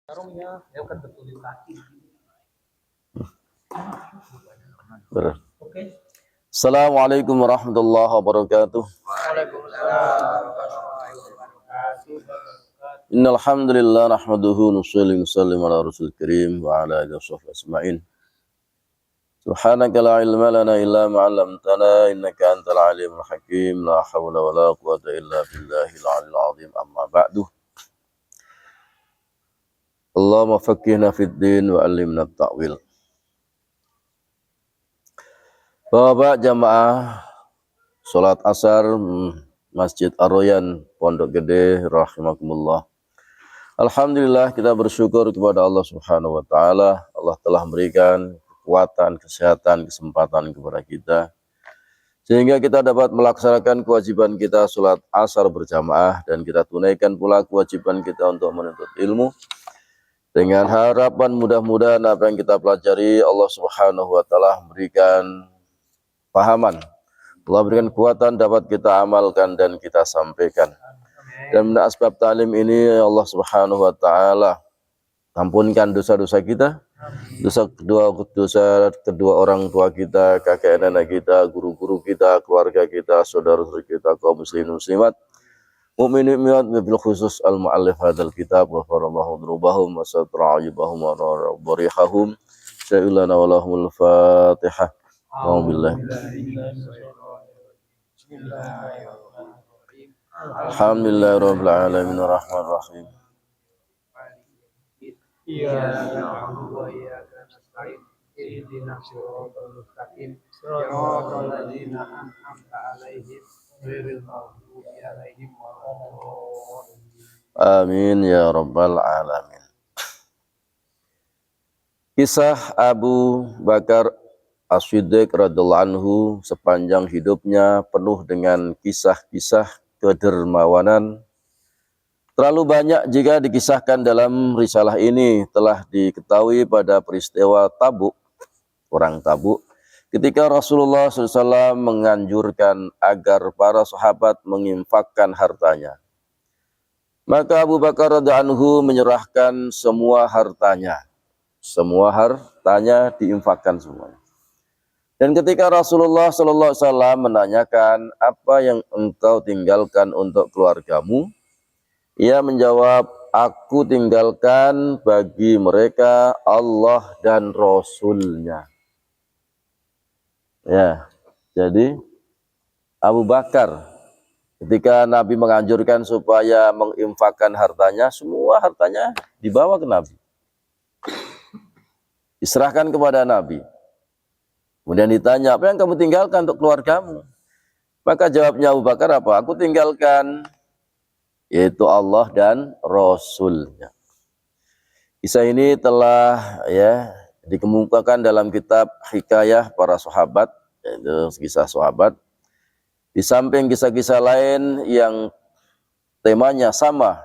Sarungnya, ya kan betul kaki. Oke. Assalamualaikum warahmatullahi wabarakatuh. Waalaikumsalam warahmatullahi wabarakatuh. Innal hamdalillah nahmaduhu nusalli ala rasul karim wa ala alihi washabbihi ajmain. Subhanaka la ilma lana illa ma 'allamtana innaka antal alimul hakim. La haula wala quwwata illa billahil aliyil azim. Amma ba'du. Allahumma faqqihna fid din wa 'allimna at-ta'wil. Bapak jamaah salat asar Masjid Ar-Royan Pondok Gede rahimakumullah. Alhamdulillah kita bersyukur kepada Allah Subhanahu wa taala. Allah telah memberikan kekuatan, kesehatan, kesempatan kepada kita sehingga kita dapat melaksanakan kewajiban kita salat asar berjamaah, dan kita tunaikan pula kewajiban kita untuk menuntut ilmu dengan harapan mudah-mudahan apa yang kita pelajari Allah Subhanahu wa taala memberikan pahaman, Allah berikan kekuatan dapat kita amalkan dan kita sampaikan. Dan dengan asbab ta'lim ini Allah Subhanahu wa taala ampunkan dosa-dosa kita, dosa kedua orang tua kita, kakek nenek kita, guru-guru kita, keluarga kita, saudara-saudara kita, kaum muslimin muslimat, mukminin mukminat, bil khusus al-muallif hadzal kitab wa farallahu dzunubahum wa satara aibahum wa barihahum. Sya'ilana wa lahumul Fatihah. Alhamdulillah. Alhamdulillahirabbil alamin arrahmanir rahim. Iyyaka na'budu wa iyyaka nasta'in. Ihdinas siratal mustaqim. Siratal ladzina an'amta 'alaihim ghairil maghdubi 'alaihim waladdallin. Amin ya rabbal alamin. Kisah Abu Bakar As-Siddiq radhiyallahu anhu sepanjang hidupnya penuh dengan kisah-kisah kedermawanan. Terlalu banyak jika dikisahkan dalam risalah ini. Telah diketahui pada peristiwa Tabuk, perang Tabuk, ketika Rasulullah SAW menganjurkan agar para sahabat menginfakkan hartanya. Maka Abu Bakar radhiyallahu anhu menyerahkan semua hartanya. Semua hartanya diinfakkan semuanya. Dan ketika Rasulullah SAW menanyakan, apa yang engkau tinggalkan untuk keluargamu? Ia menjawab, aku tinggalkan bagi mereka Allah dan Rasulnya. Ya, jadi Abu Bakar ketika Nabi menganjurkan supaya menginfakkan hartanya, semua hartanya dibawa ke Nabi, diserahkan kepada Nabi. Kemudian ditanya, apa yang kamu tinggalkan untuk keluargamu? Maka jawabnya Abu Bakar apa? Aku tinggalkan yaitu Allah dan Rasulnya. Kisah ini telah dikemukakan dalam kitab Hikayah Para Sahabat, yaitu kisah sahabat. Di samping kisah-kisah lain yang temanya sama,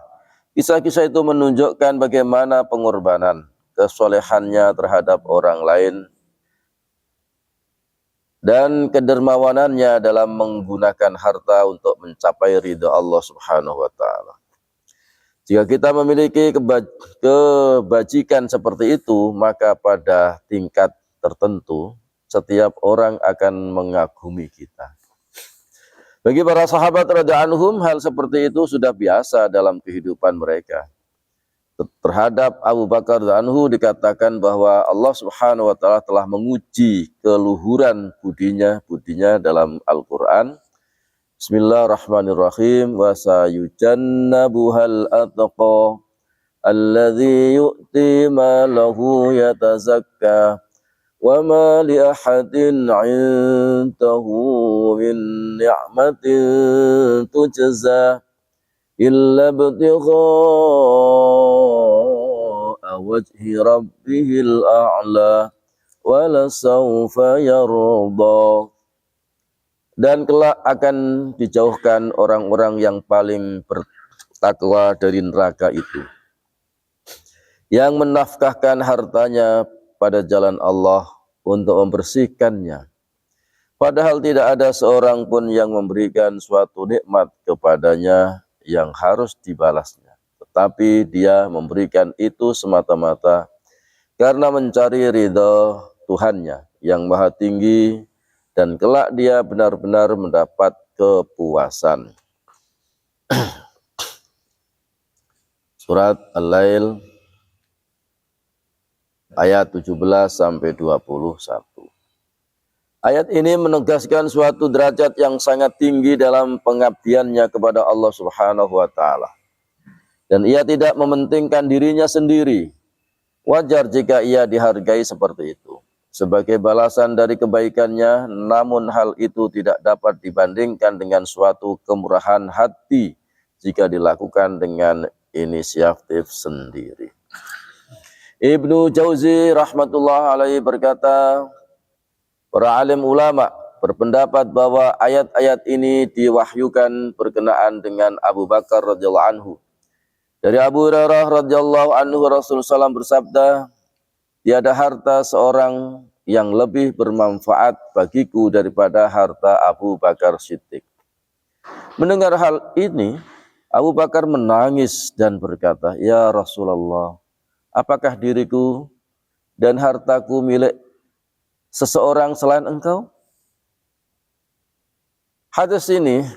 kisah-kisah itu menunjukkan bagaimana pengorbanan, kesolehannya terhadap orang lain, dan kedermawanannya dalam menggunakan harta untuk mencapai ridha Allah Subhanahu wa taala. Jika kita memiliki kebajikan seperti itu, maka pada tingkat tertentu setiap orang akan mengagumi kita. Bagi para sahabat radhiyallahu anhum, hal seperti itu sudah biasa dalam kehidupan mereka. Terhadap Abu Bakar radhiyallahu anhu dikatakan bahwa Allah Subhanahu wa taala telah menguji keluhuran budinya dalam Al-Qur'an. Bismillahirrahmanirrahim. Wa sayujannabuhal atqa alladzi yu'ti malahu yatazakka wa ma li ahadin 'indahu min ni'matin tujza illa ibtigha'a wajhi rabbihil a'la wa lasawfa yarda. Dan kelak akan dijauhkan orang-orang yang paling bertakwa dari neraka itu, yang menafkahkan hartanya pada jalan Allah untuk membersihkannya, padahal tidak ada seorang pun yang memberikan suatu nikmat kepadanya yang harus dibalasnya. tetapi dia memberikan itu semata-mata karena mencari ridha Tuhannya yang maha tinggi, dan kelak dia benar-benar mendapat kepuasan. Surat Al-Lail ayat 17 sampai 21. Ayat ini menegaskan suatu derajat yang sangat tinggi dalam pengabdiannya kepada Allah Subhanahu wa taala. Dan ia tidak mementingkan dirinya sendiri. Wajar jika ia dihargai seperti itu sebagai balasan dari kebaikannya, namun hal itu tidak dapat dibandingkan dengan suatu kemurahan hati jika dilakukan dengan inisiatif sendiri. Ibnu Jauzi rahmatullah alaihi berkata, para alim ulama berpendapat bahwa ayat-ayat ini diwahyukan berkenaan dengan Abu Bakar radhiyallahu anhu. Dari Abu Hurairah radhiyallahu anhu, Rasulullah SAW bersabda, tiada harta seorang yang lebih bermanfaat bagiku daripada harta Abu Bakar Siddiq. Mendengar hal ini, Abu Bakar menangis dan berkata, ya Rasulullah, apakah diriku dan hartaku milik seseorang selain engkau? Hadis ini,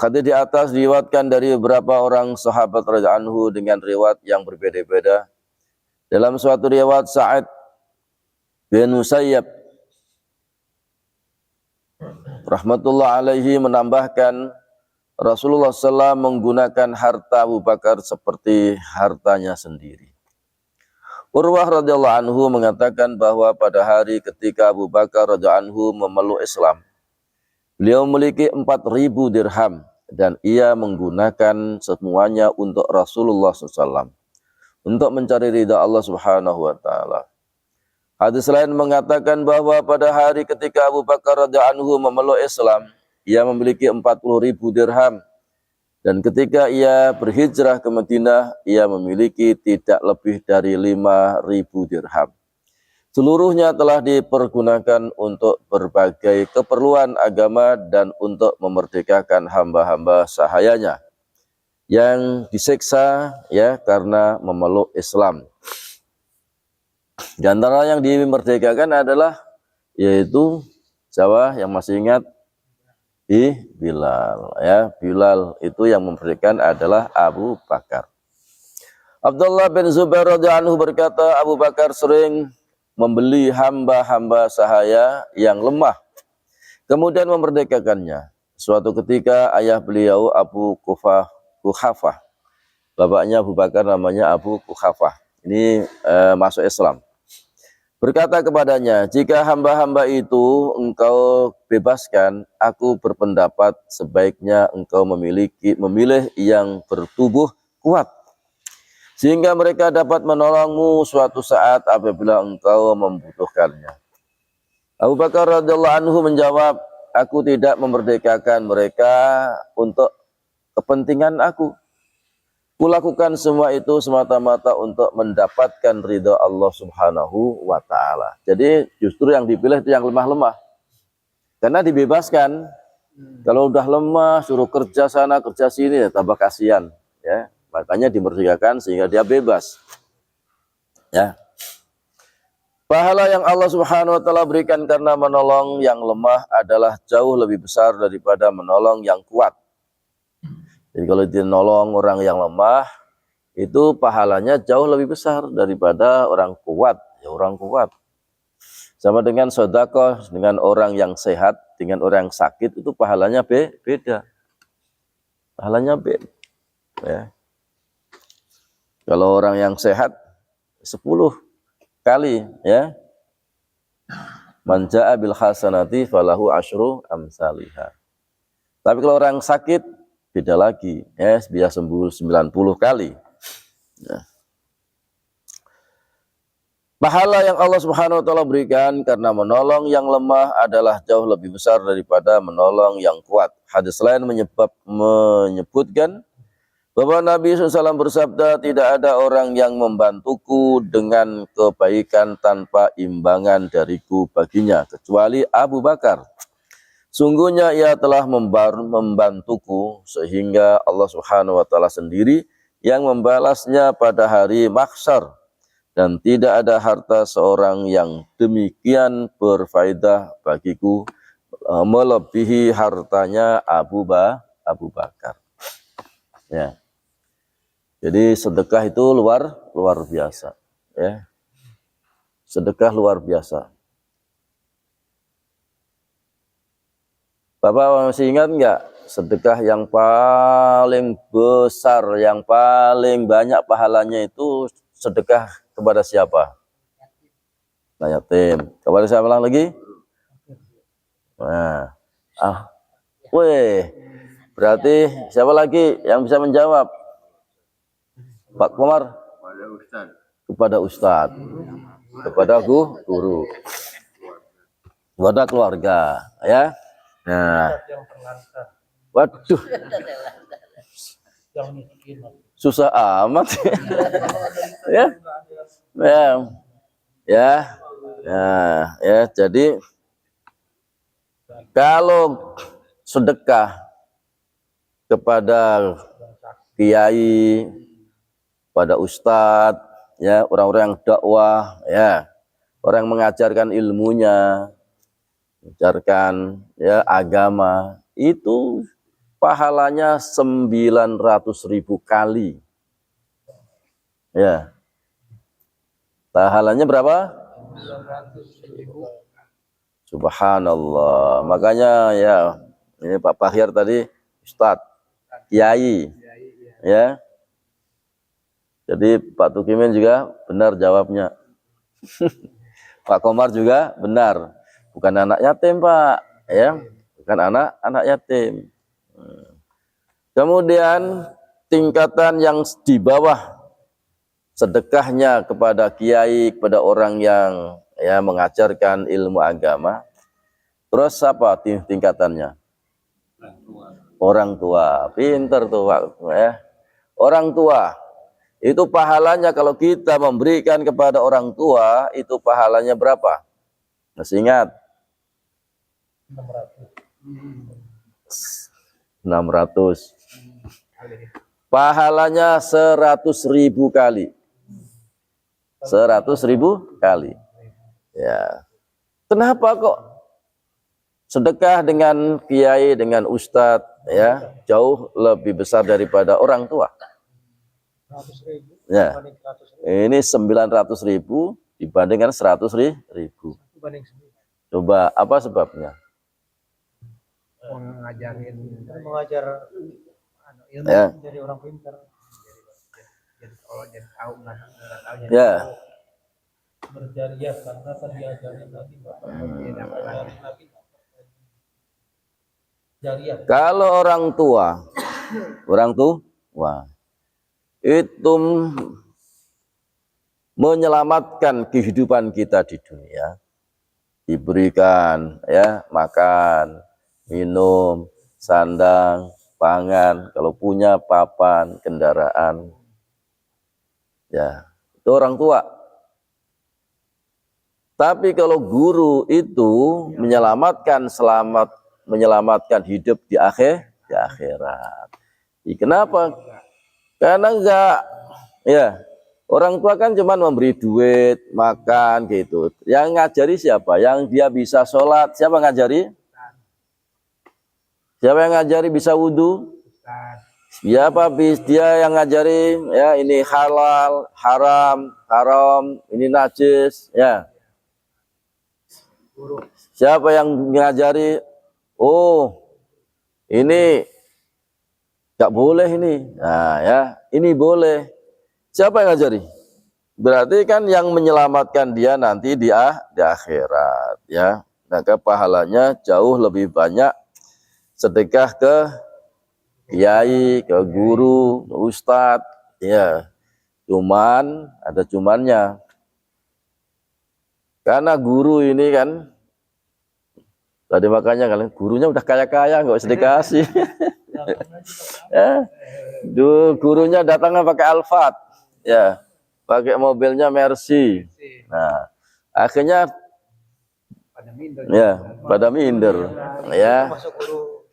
hadis di atas diriwayatkan dari beberapa orang sahabat radhiyallahu anhu dengan riwayat yang berbeda-beda. Dalam suatu riwayat Sa'id bin Musayyab rahmatullah alaihi menambahkan, Rasulullah SAW menggunakan harta Abu Bakar seperti hartanya sendiri. Urwah radhiyallahu anhu mengatakan bahwa pada hari ketika Abu Bakar radhiyallahu anhu memeluk Islam, beliau memiliki 4.000 dirham dan ia menggunakan semuanya untuk Rasulullah SAW, untuk mencari ridha Allah Subhanahu wa taala. Hadis lain mengatakan bahwa pada hari ketika Abu Bakar radhiyallahu anhu memeluk Islam, ia memiliki 40.000 dirham. Dan ketika ia berhijrah ke Madinah, ia memiliki tidak lebih dari 5.000 dirham. Seluruhnya telah dipergunakan untuk berbagai keperluan agama dan untuk memerdekakan hamba-hamba sahayanya yang disiksa ya karena memeluk Islam. Di antara yang dimerdekakan adalah yaitu siapa yang masih ingat? Bilal ya. Bilal itu yang memerdekakan adalah Abu Bakar. Abdullah bin Zubair radhiyallahu anhu berkata, Abu Bakar sering membeli hamba-hamba sahaya yang lemah, kemudian memerdekakannya. Suatu ketika ayah beliau Abu Kuhafah, bapaknya Abu Bakar namanya Abu Kuhafah, ini masuk Islam, berkata kepadanya, jika hamba-hamba itu engkau bebaskan, aku berpendapat sebaiknya engkau memilih yang bertubuh kuat, sehingga mereka dapat menolongmu suatu saat apabila engkau membutuhkannya. Abu Bakar radhiyallahu anhu menjawab, aku tidak memerdekakan mereka untuk kepentingan aku. Kulakukan semua itu semata-mata untuk mendapatkan ridha Allah Subhanahu wa taala. Jadi justru yang dipilih itu yang lemah-lemah. Karena dibebaskan. Kalau udah lemah suruh kerja sana kerja sini ya tambah kasihan ya. Makanya dimerdekakan sehingga dia bebas. Ya. Pahala yang Allah Subhanahu wa taala berikan karena menolong yang lemah adalah jauh lebih besar daripada menolong yang kuat. Jadi kalau dia nolong orang yang lemah, itu pahalanya jauh lebih besar daripada orang kuat. Ya, orang kuat. Sama dengan sedekah dengan orang yang sehat, dengan orang yang sakit, itu pahalanya beda. Pahalanya beda. Ya. Kalau orang yang sehat, 10 kali. Ya. Man ja'a bil hasanati falahu asyru amsalihha. Tapi kalau orang sakit, beda lagi, ya, bisa sembuh 90 kali. Ya. Pahala yang Allah Subhanahu wa taala berikan karena menolong yang lemah adalah jauh lebih besar daripada menolong yang kuat. Hadis lain menyebutkan bahwa Nabi SAW bersabda, tidak ada orang yang membantuku dengan kebaikan tanpa imbangan dariku baginya, kecuali Abu Bakar. Sungguhnya ia telah membantuku sehingga Allah Subhanahu wa taala sendiri yang membalasnya pada hari mahsyar, dan tidak ada harta seorang yang demikian berfaedah bagiku melebihi hartanya Abu Bakar. Ya. Jadi sedekah itu luar biasa, ya. Sedekah luar biasa. Bapak masih ingat enggak sedekah yang paling besar, yang paling banyak pahalanya itu sedekah kepada siapa? Nah, yatim. Kepada siapa lagi? Nah, berarti siapa lagi yang bisa menjawab? Pak Komar? Kepada Ustadz, kepada guru, kepada keluarga, ya. Nah, waduh, susah amat, ya, ya. Jadi kalau sedekah kepada kiai, pada ustadz, ya, orang-orang yang dakwah, ya, orang yang mengajarkan ilmunya, mengajarkan, ya, agama, itu pahalanya 900.000 kali. Ya. Pahalanya berapa? 900.000. Subhanallah. Makanya ya, ini Pak Fahyar tadi ustadz, kiai, ya. Jadi Pak Tukimin juga benar jawabnya. Pak Komar juga benar. Bukan anak yatim, Pak, ya. Bukan anak yatim. Kemudian tingkatan yang di bawah sedekahnya kepada kiai, kepada orang yang, ya, mengajarkan ilmu agama. Terus apa tingkatannya? Orang tua. Pinter tuh, Pak, ya. Orang tua. Itu pahalanya kalau kita memberikan kepada orang tua, itu pahalanya berapa? Masih ingat? 600. Pahalanya 100.000 kali. 100.000 kali. Ya. Kenapa kok sedekah dengan kiai, dengan ustadz, ya, jauh lebih besar daripada orang tua? 100.000. Ya. Ini 900.000 dibandingkan 100.000. Coba apa sebabnya? Mengajar ilmu, ya, jadi orang pintar. Jadi kalau jadi tahu nggak tahu jadi ya. Berjariah karena kan diajarin Nabi jariah. Kalau orang tua itu menyelamatkan kehidupan kita di dunia, diberikan, ya, makan, minum, sandang, pangan, kalau punya papan, kendaraan, ya, itu orang tua. Tapi kalau guru itu menyelamatkan hidup di akhirat. Kenapa? Karena enggak, ya, orang tua kan cuma memberi duit, makan, gitu. Yang ngajari siapa? Yang dia bisa sholat, siapa ngajari? Siapa yang ngajari bisa wudhu? Siapa dia yang ngajari, ya, ini halal, haram, ini najis, ya. Siapa yang ngajari? Oh, ini nggak boleh ini. Nah, ya, ini boleh. Siapa yang ngajari? Berarti kan yang menyelamatkan dia nanti di akhirat, ya. Maka pahalanya jauh lebih banyak sedekah ke kiai, ke guru, ke ustadz, ya. Cuman ada cumannya. Karena guru ini kan tadi makanya kalian gurunya udah kaya-kaya, nggak usah dikasih. Ya, gurunya datangnya pakai Alphard, ya, pakai mobilnya Mercy. Nah, akhirnya pada minder, ya. Masuk guru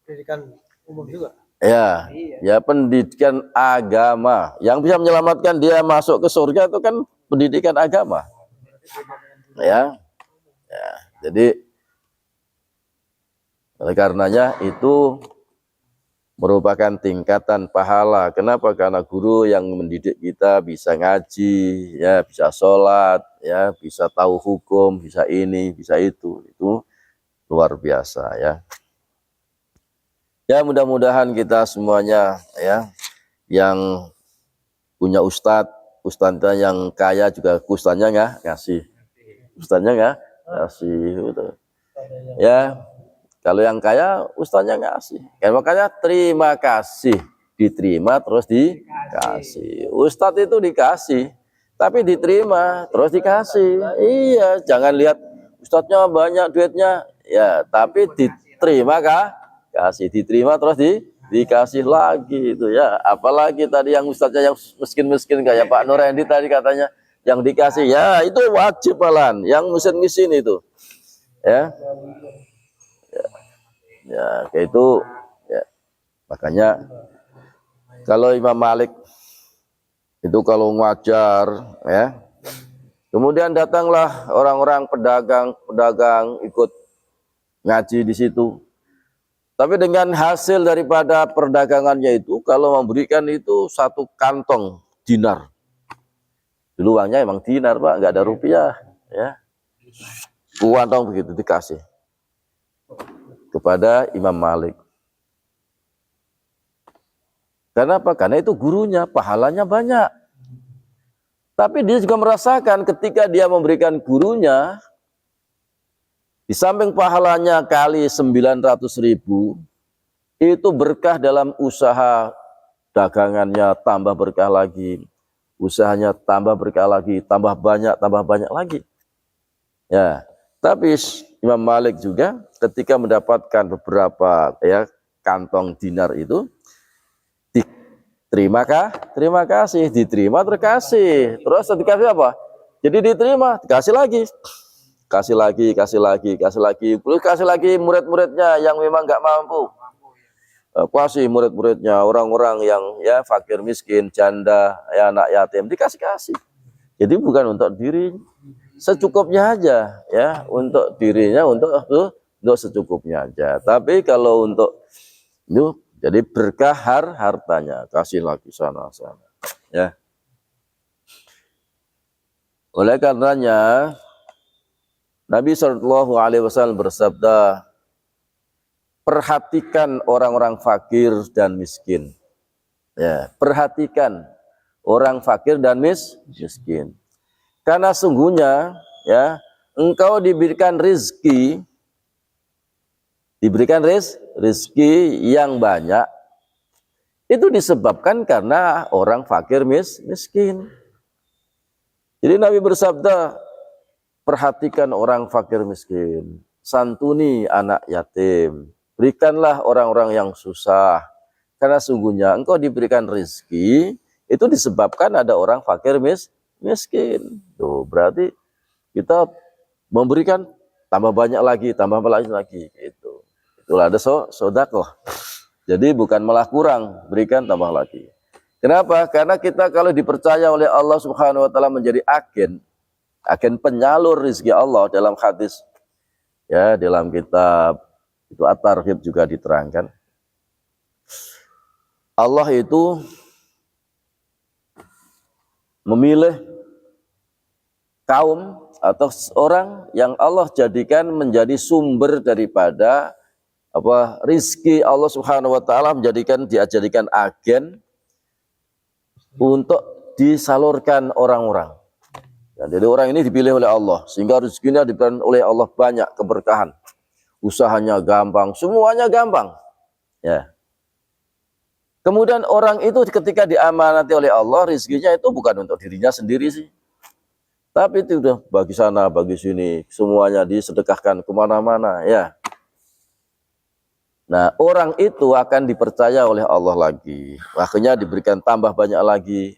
pendidikan umum juga. Ya, ya pendidikan agama. Yang bisa menyelamatkan dia masuk ke surga itu kan pendidikan agama. Ya, ya. Jadi oleh karenanya itu merupakan tingkatan pahala. Kenapa? Karena guru yang mendidik kita bisa ngaji, ya bisa sholat, ya bisa tahu hukum, bisa ini, bisa itu luar biasa ya. Ya mudah-mudahan kita semuanya ya yang punya ustadznya yang kaya juga ustadznya nggak ngasih, ustadznya nggak ngasih gitu. Ya kalau yang kaya ustadznya ngasih, ya, makanya terima kasih, diterima terus dikasih. Ustadz itu dikasih, tapi diterima terus dikasih. Iya, jangan lihat ustadznya banyak duitnya, ya tapi diterima kah? Kasih, diterima terus dikasih lagi itu ya. Apalagi tadi yang ustadznya yang miskin-miskin kayak Pak Nurendi tadi katanya yang dikasih, ya itu wajib malan. Yang miskin-miskin itu, ya, ya kayak itu. Ya. Makanya kalau Imam Malik itu kalau ngajar, ya, kemudian datanglah orang-orang pedagang ikut ngaji di situ. Tapi dengan hasil daripada perdagangannya itu, kalau memberikan itu 1 kantong dinar. Dulu uangnya emang dinar, Pak, nggak ada rupiah. Ya. Kantong begitu dikasih kepada Imam Malik. Kenapa? Karena itu gurunya, pahalanya banyak. Tapi dia juga merasakan ketika dia memberikan gurunya, di samping pahalanya kali 900.000, itu berkah dalam usaha dagangannya tambah berkah lagi, usahanya tambah berkah lagi, tambah banyak lagi. Ya, tapi Imam Malik juga ketika mendapatkan beberapa ya kantong dinar itu, terima kasih, diterima terkasih, terus dikasih apa? Jadi diterima, dikasih lagi. Kasih lagi, terus kasih lagi murid-muridnya yang memang nggak mampu. Kasih murid-muridnya, orang-orang yang ya fakir miskin, janda, ya anak yatim, dikasih. Jadi bukan untuk diri, secukupnya aja, ya untuk dirinya, untuk secukupnya aja. Tapi kalau untuk itu, jadi berkah hartanya, kasih lagi sana, ya. Oleh karenanya Nabi SAW bersabda, perhatikan orang-orang fakir dan miskin. Ya, perhatikan orang fakir dan miskin. Karena sungguhnya, ya, engkau diberikan rezeki yang banyak, itu disebabkan karena orang fakir miskin. Jadi Nabi bersabda, perhatikan orang fakir miskin, santuni anak yatim, berikanlah orang-orang yang susah. Karena sungguhnya engkau diberikan rezeki, itu disebabkan ada orang fakir miskin. Tuh, berarti kita memberikan tambah banyak lagi. Gitu. Itulah ada sedekah. Jadi bukan malah kurang, berikan tambah lagi. Kenapa? Karena kita kalau dipercaya oleh Allah Subhanahu wa taala menjadi agen penyalur rezeki Allah dalam hadis, ya dalam kitab itu At-Targhib juga diterangkan, Allah itu memilih kaum atau orang yang Allah jadikan menjadi sumber daripada rizki. Allah Subhanahu wa taala dijadikan agen untuk disalurkan orang-orang. Ya, jadi orang ini dipilih oleh Allah sehingga rezekinya diberikan oleh Allah banyak, keberkahan, usahanya gampang, semuanya gampang. Ya. Kemudian orang itu ketika diamanati oleh Allah, rezekinya itu bukan untuk dirinya sendiri sih, tapi itu udah bagi sana, bagi sini, semuanya disedekahkan kemana-mana. Ya. Nah, orang itu akan dipercaya oleh Allah lagi, akhirnya diberikan tambah banyak lagi.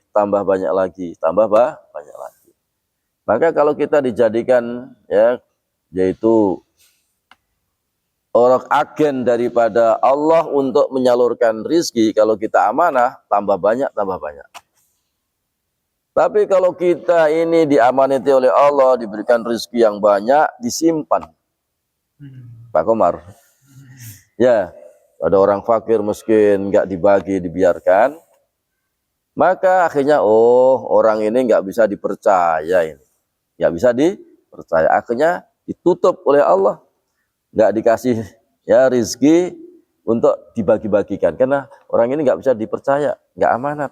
Maka kalau kita dijadikan, ya, yaitu orang agen daripada Allah untuk menyalurkan rizki. Kalau kita amanah, tambah banyak, tambah banyak. Tapi kalau kita ini diamanati oleh Allah, diberikan rizki yang banyak, disimpan. Pak Komar, ya, ada orang fakir miskin, nggak dibagi, dibiarkan, maka akhirnya orang ini nggak bisa dipercaya, ini nggak bisa dipercaya, akhirnya ditutup oleh Allah, nggak dikasih ya rizki untuk dibagi-bagikan, karena orang ini nggak bisa dipercaya, nggak amanat.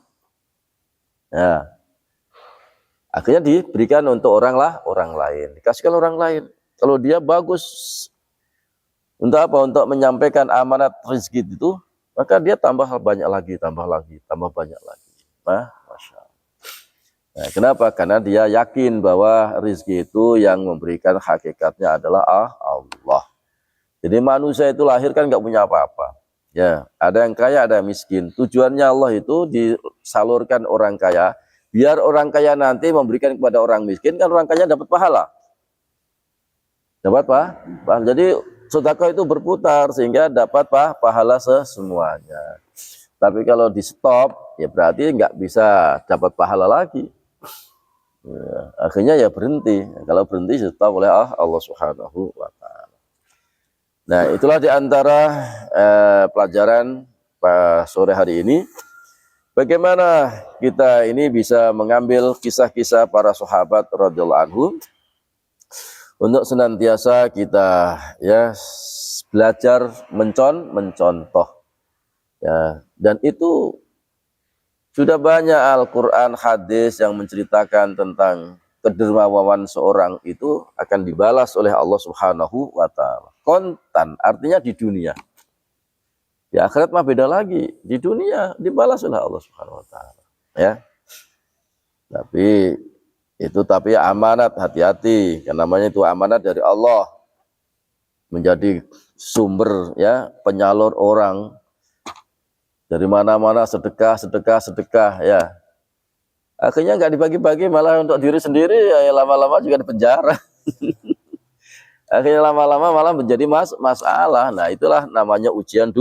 Ya, akhirnya diberikan untuk orang lain, dikasihkan orang lain. Kalau dia bagus untuk apa? Untuk menyampaikan amanat rezeki itu, maka dia tambah banyak lagi, tambah banyak lagi. Masya Allah. Nah, kenapa? Karena dia yakin bahwa rezeki itu yang memberikan hakikatnya adalah Allah. Jadi manusia itu lahir kan nggak punya apa-apa. Ya, ada yang kaya, ada yang miskin. Tujuannya Allah itu disalurkan orang kaya, biar orang kaya nanti memberikan kepada orang miskin, kan orang kaya dapat pahala. Dapat pahala. Jadi sedekah itu berputar sehingga dapat pahala semuanya. Tapi kalau di stop, ya berarti nggak bisa dapat pahala lagi. Ya, akhirnya ya berhenti. Kalau berhenti stop oleh Allah Subhanahu wa Ta'ala. Nah, itulah di antara pelajaran sore hari ini. Bagaimana kita ini bisa mengambil kisah-kisah para sahabat radhiyallahu anhum untuk senantiasa kita ya belajar mencontoh ya, dan itu sudah banyak Al-Quran, hadis yang menceritakan tentang kedermawanan seorang itu akan dibalas oleh Allah Subhanahu wa Ta'ala. Kontan artinya di dunia, di akhirat mah beda lagi. Di dunia dibalas oleh Allah Subhanahu wa Ta'ala ya. Tapi amanat, hati-hati, karena namanya itu amanat dari Allah, menjadi sumber ya penyalur orang dari mana-mana, sedekah ya. Akhirnya nggak dibagi-bagi, malah untuk diri sendiri ya lama-lama juga di penjara. Akhirnya lama-lama malah menjadi masalah. Nah, itulah namanya ujian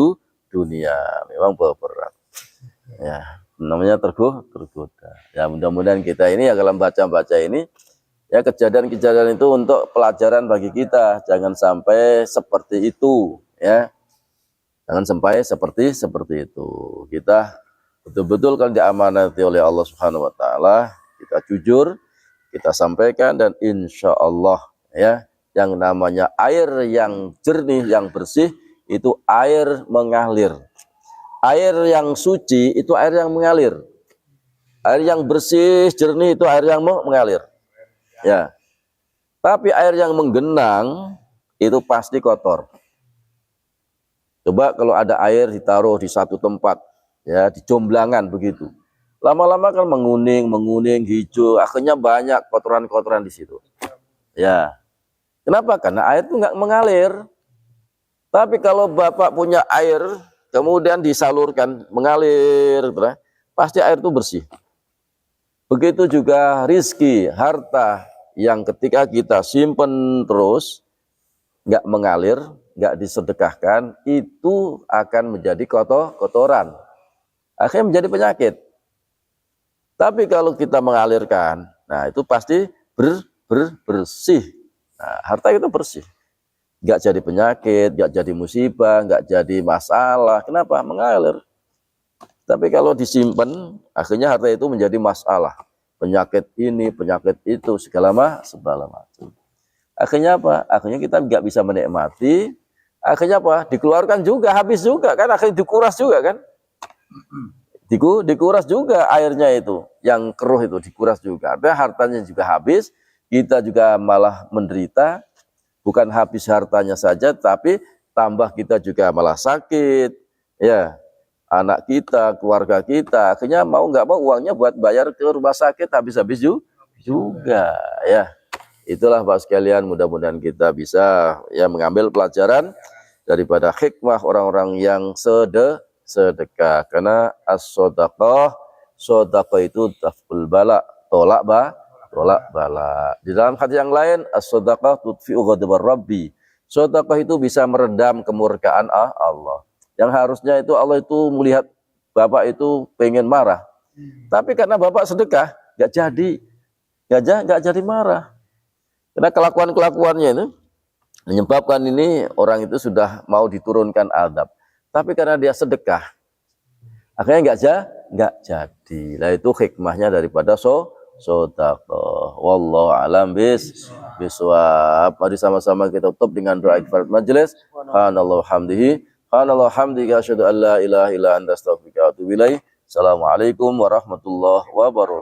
dunia, memang berat ya. Namanya tergoda. Ya, mudah-mudahan kita ini ya dalam baca ini ya kejadian-kejadian itu untuk pelajaran bagi kita. Jangan sampai seperti itu ya. Jangan sampai seperti itu. Kita betul-betul kan diamanati oleh Allah Subhanahu wa Ta'ala. Kita jujur, kita sampaikan, dan insya Allah ya, yang namanya air yang jernih, yang bersih itu air mengalir. Air yang suci itu air yang mengalir. Air yang bersih, jernih itu air yang mengalir. Ya. Tapi air yang menggenang itu pasti kotor. Coba kalau ada air ditaruh di satu tempat, ya, di jomblangan begitu. Lama-lama kan menguning, hijau, akhirnya banyak kotoran-kotoran di situ. Ya. Kenapa? Karena air itu nggak mengalir. Tapi kalau Bapak punya air, kemudian disalurkan, mengalir, pasti air itu bersih. Begitu juga rizki, harta yang ketika kita simpen terus, nggak mengalir, nggak disedekahkan, itu akan menjadi kotoran. Akhirnya menjadi penyakit. Tapi kalau kita mengalirkan, nah itu pasti bersih. Nah, harta itu bersih. Nggak jadi penyakit, nggak jadi musibah, nggak jadi masalah. Kenapa? Mengalir. Tapi kalau disimpan, akhirnya harta itu menjadi masalah. Penyakit ini, penyakit itu, segala macam. Akhirnya apa? Akhirnya kita nggak bisa menikmati. Akhirnya apa? Dikeluarkan juga, habis juga kan? Akhirnya dikuras juga kan? Dikuras juga airnya itu, yang keruh itu dikuras juga. Artinya hartanya juga habis, kita juga malah menderita. Bukan habis hartanya saja, tapi tambah kita juga malah sakit, ya, anak kita, keluarga kita, akhirnya mau nggak mau uangnya buat bayar ke rumah sakit habis-habis juga, ya. Itulah Bapak sekalian, mudah-mudahan kita bisa ya mengambil pelajaran daripada hikmah orang-orang yang sedekah, karena as-shadaqah itu daf'ul bala, tolak bala. Di dalam hadis yang lain, as-shadaqah tudfi'u ghadabar rabbi. Sedekah itu bisa meredam kemurkaan Allah. Yang harusnya itu Allah itu melihat bapak itu pengen marah, tapi karena bapak sedekah, nggak jadi marah. Karena kelakuannya itu menyebabkan ini orang itu sudah mau diturunkan azab. Tapi karena dia sedekah, akhirnya nggak jadi. Nah itu hikmahnya daripada sedekah. Wallahu alam biswab. Mari sama-sama kita tutup dengan doa kifaratul majelis. Subhanallah hamdihi. Subhanallah hamdihi. Asyhadu an la ilaha illa anta astaghfiruka wa atubu ilaik. Assalamualaikum warahmatullahi wabarakatuh.